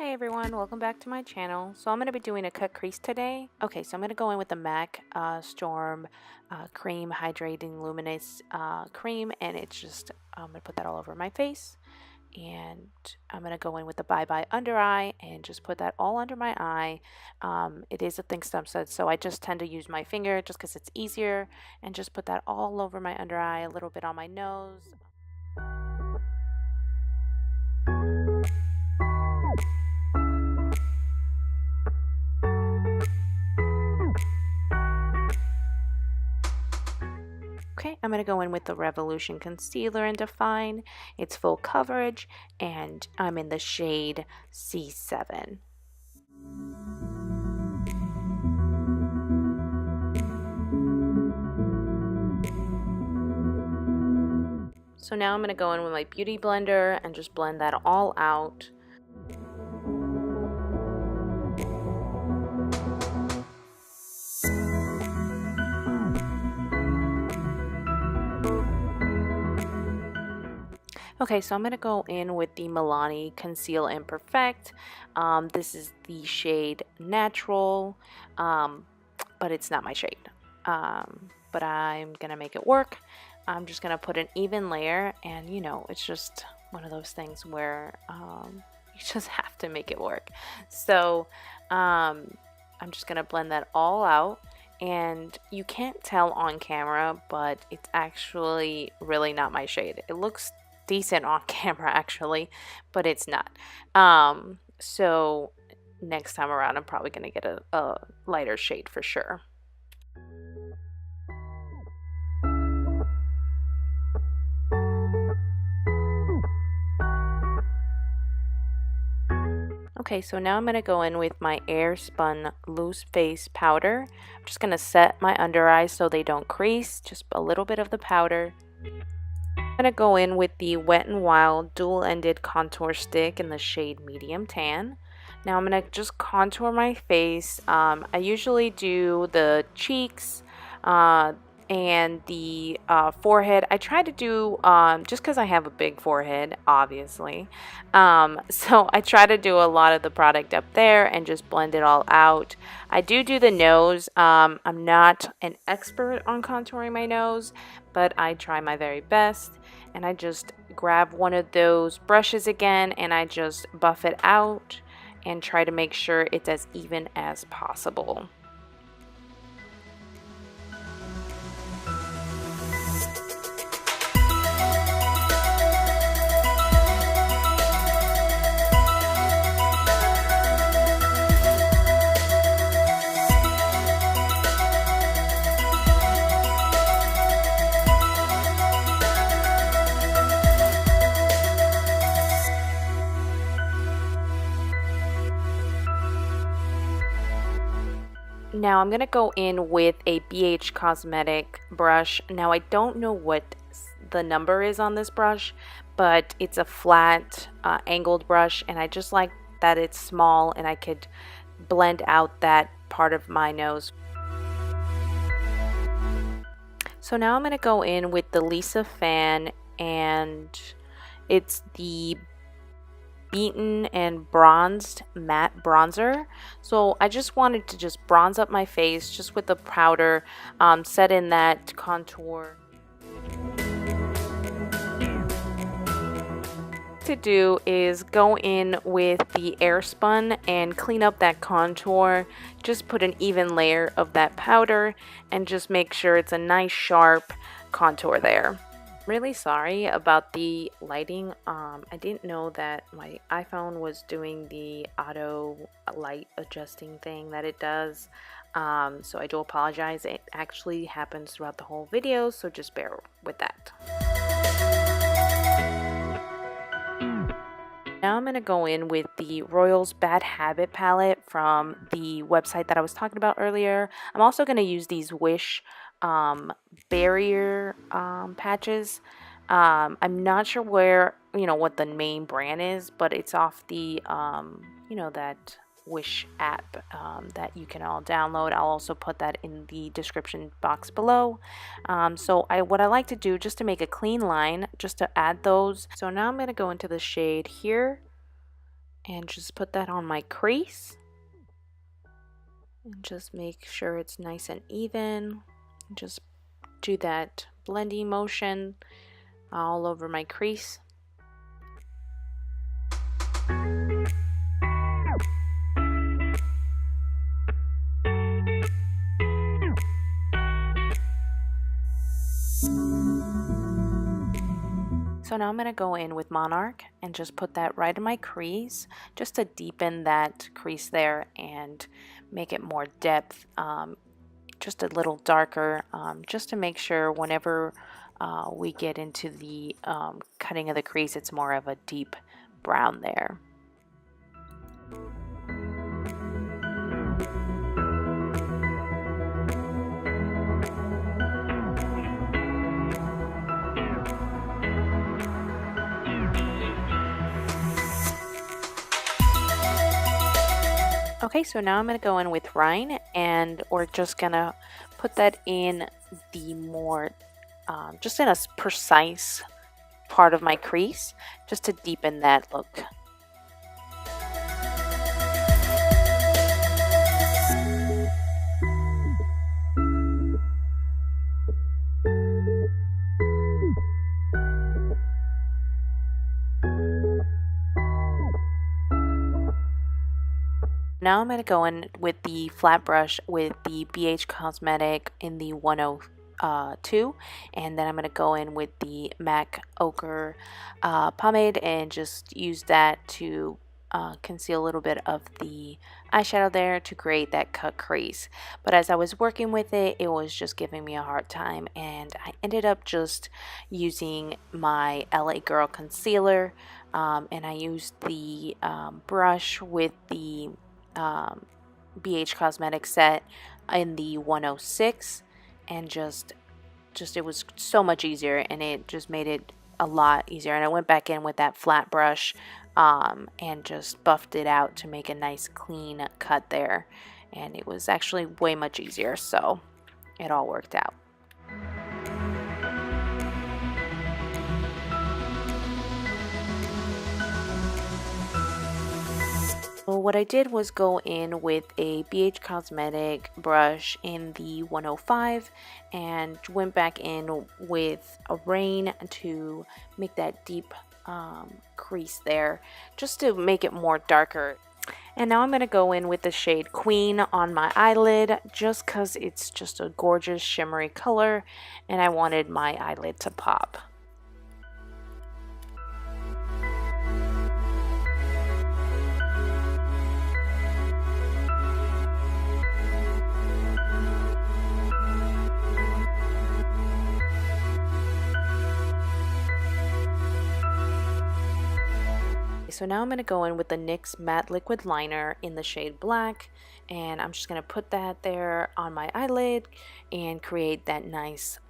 Hey everyone, welcome back to my channel. So I'm going to be doing a cut crease today. Okay, so I'm going to go in with the MAC Storm Cream Hydrating Luminous Cream, and it's just, I'm going to put that all over my face. And I'm going to go in with the Bye Bye Under Eye and just put that all under my eye. It is a thin subset, so I just tend to use my finger just because it's easier, and just put that all over my under eye, a little bit on my nose. Okay, I'm going to go in with the Revolution Concealer and Define. It's full coverage, and I'm in the shade C7. So now I'm going to go in with my Beauty Blender and just blend that all out. Okay, so I'm going to go in with the Milani Conceal and Perfect. This is the shade Natural, but it's not my shade. But I'm going to make it work. I'm just going to put an even layer, and you know, it's just one of those things where you just have to make it work. So I'm just going to blend that all out. And you can't tell on camera, but it's actually really not my shade. It looks decent on camera actually, but it's not. So next time around I'm probably gonna get a lighter shade for sure. Okay, so now I'm going to go in with my Air Spun Loose Face Powder. I'm just going to set my under eyes so they don't crease, just a little bit of the powder. I'm going to go in with the Wet n Wild Dual-Ended Contour Stick in the shade Medium Tan. Now I'm going to just contour my face. I usually do the cheeks, and the forehead. I try to do, just because I have a big forehead, obviously. So I try to do a lot of the product up there and just blend it all out. I do the nose. I'm not an expert on contouring my nose, but I try my very best. And I just grab one of those brushes again, and I just buff it out and try to make sure it's as even as possible. Now I'm going to go in with a BH Cosmetic brush. Now I don't know what the number is on this brush, but it's a flat angled brush, and I just like that it's small and I could blend out that part of my nose. So now I'm going to go in with the Lisa Fan, and it's the Beaten and Bronzed Matte Bronzer. So I just wanted to just bronze up my face just with the powder, set in that contour. To do is go in with the Airspun and clean up that contour. Just put an even layer of that powder and just make sure it's a nice sharp contour there. Really sorry about the lighting. I didn't know that my iPhone was doing the auto light adjusting thing that it does, so I do apologize. It actually happens throughout the whole video, so just bear with that. Now I'm going to go in with the Royals Bad Habit palette from the website that I was talking about earlier. I'm also going to use these Wish barrier patches. I'm not sure where, what the main brand is, but it's off the, that Wish app that you can all download. I'll also put that in the description box below. So what I like to do, just to make a clean line, just to add those. So now I'm going to go into the shade here, and just put that on my crease. And just make sure it's nice and even. Just do that blending motion all over my crease. So now I'm going to go in with Monarch and just put that right in my crease just to deepen that crease there and make it more depth, just a little darker, just to make sure whenever we get into the cutting of the crease, it's more of a deep brown there. Okay, so now I'm going to go in with Rhine, and we're just going to put that in the more, just in a precise part of my crease, just to deepen that look. Now I'm going to go in with the flat brush with the BH Cosmetic in the 102, and then I'm going to go in with the MAC Ochre pomade and just use that to conceal a little bit of the eyeshadow there to create that cut crease. But as I was working with it, it was just giving me a hard time, and I ended up just using my LA Girl concealer, and I used the brush with the BH Cosmetic set in the 106, and just it was so much easier, and it just made it a lot easier. And I went back in with that flat brush and just buffed it out to make a nice clean cut there, and it was actually way much easier, so it all worked out. So what I did was go in with a BH Cosmetic brush in the 105 and went back in with a Rain to make that deep crease there, just to make it more darker. And now I'm going to go in with the shade Queen on my eyelid, just because it's just a gorgeous shimmery color and I wanted my eyelid to pop. So now I'm going to go in with the NYX Matte Liquid Liner in the shade Black, and I'm just going to put that there on my eyelid and create that nice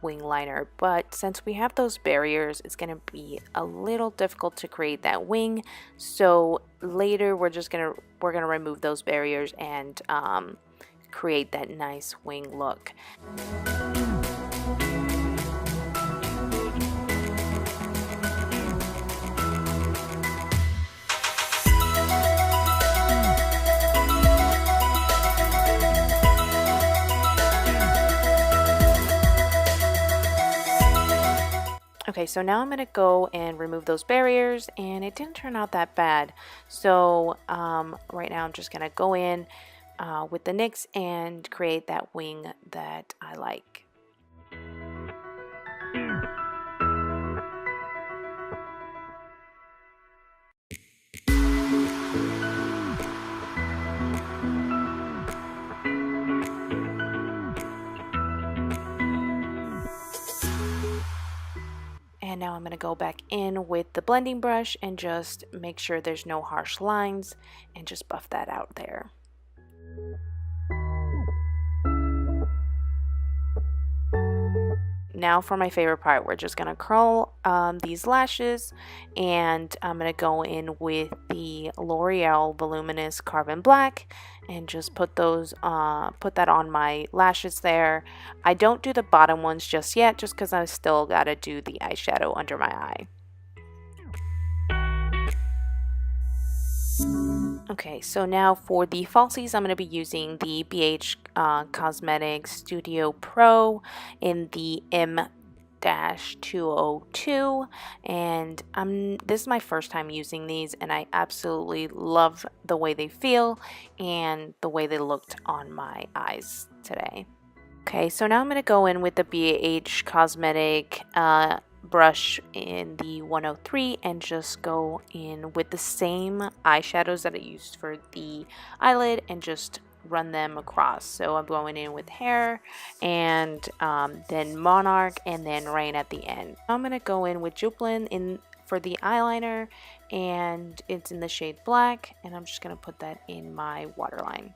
wing liner. But since we have those barriers, it's going to be a little difficult to create that wing. So later we're going to remove those barriers and create that nice wing look. Okay, so now I'm going to go and remove those barriers, and it didn't turn out that bad. So right now I'm just going to go in with the NYX and create that wing that I like. And now I'm going to go back in with the blending brush and just make sure there's no harsh lines and just buff that out there. Now for my favorite part, we're just going to curl these lashes, and I'm going to go in with the L'Oreal Voluminous Carbon Black and just put that on my lashes there. I don't do the bottom ones just yet, just because I still got to do the eyeshadow under my eye. Okay, so now for the falsies, I'm going to be using the BH Cosmetics Studio Pro in the M-202, and this is my first time using these, and I absolutely love the way they feel and the way they looked on my eyes today. Okay, so now I'm going to go in with the BH Cosmetic brush in the 103 and just go in with the same eyeshadows that I used for the eyelid and just run them across. So I'm going in with Hair and then Monarch and then Rain at the end. I'm going to go in with Juplin in for the eyeliner, and it's in the shade Black, and I'm just going to put that in my waterline.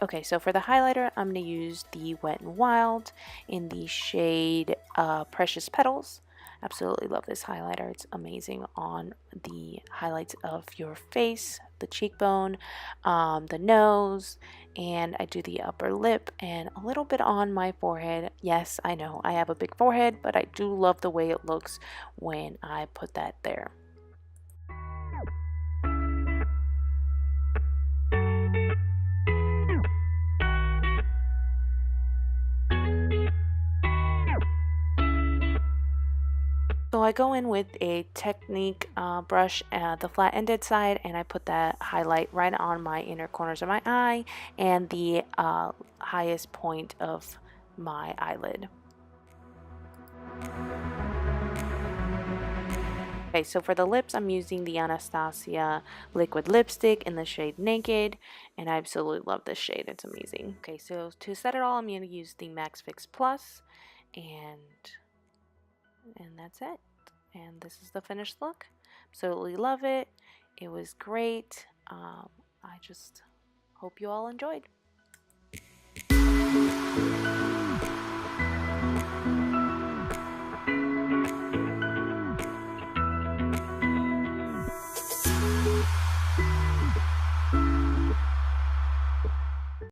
Okay, so for the highlighter, I'm going to use the Wet n Wild in the shade Precious Petals. Absolutely love this highlighter. It's amazing on the highlights of your face, the cheekbone, the nose, and I do the upper lip and a little bit on my forehead. Yes, I know I have a big forehead, but I do love the way it looks when I put that there. So I go in with a Technique brush at the flat-ended side, and I put that highlight right on my inner corners of my eye and the highest point of my eyelid. Okay, so for the lips, I'm using the Anastasia liquid lipstick in the shade Naked, and I absolutely love this shade. It's amazing. Okay, so to set it all, I'm going to use the Max Fix Plus, and that's it. And this is the finished look. Absolutely love it. It was great. I just hope you all enjoyed.